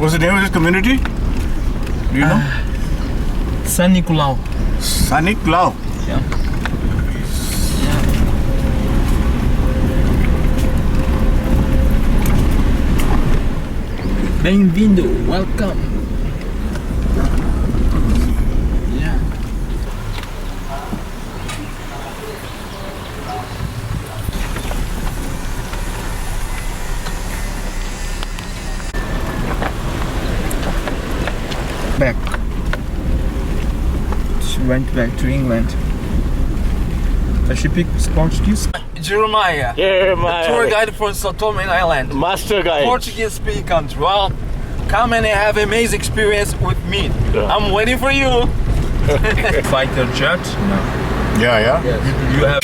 What's the name of this community? Do you know? Saint Nicholas. Saint Nicholas. Yeah. Bem-vindo, welcome. Yeah. Back. She went back to England. Does she speak Portuguese? Jeremiah. Jeremiah. Tour guide for São Tomé Island. Master guide. Portuguese speaking country. Well, come and have amazing experience with me. Yeah. I'm waiting for you. Fighter jet? No. Yeah. Yes. You have.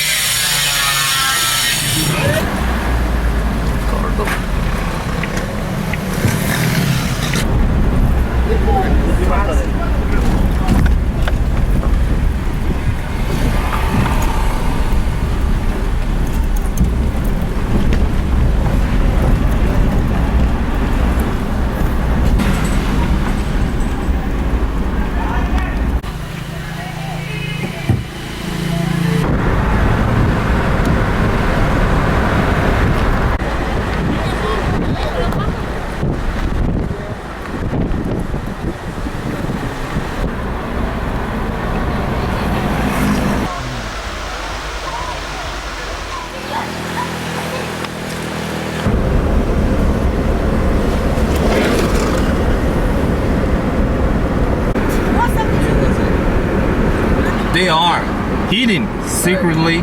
They are hidden secretly.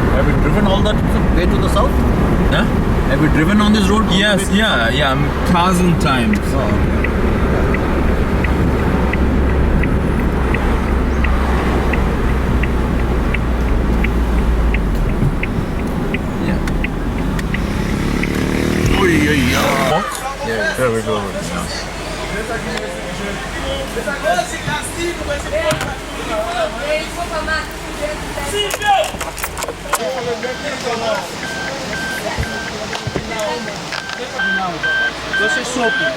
Have you driven all that way to the south? Huh? Have you driven on this road? Yes, yeah, 1,000 times. There we go. Você sopa.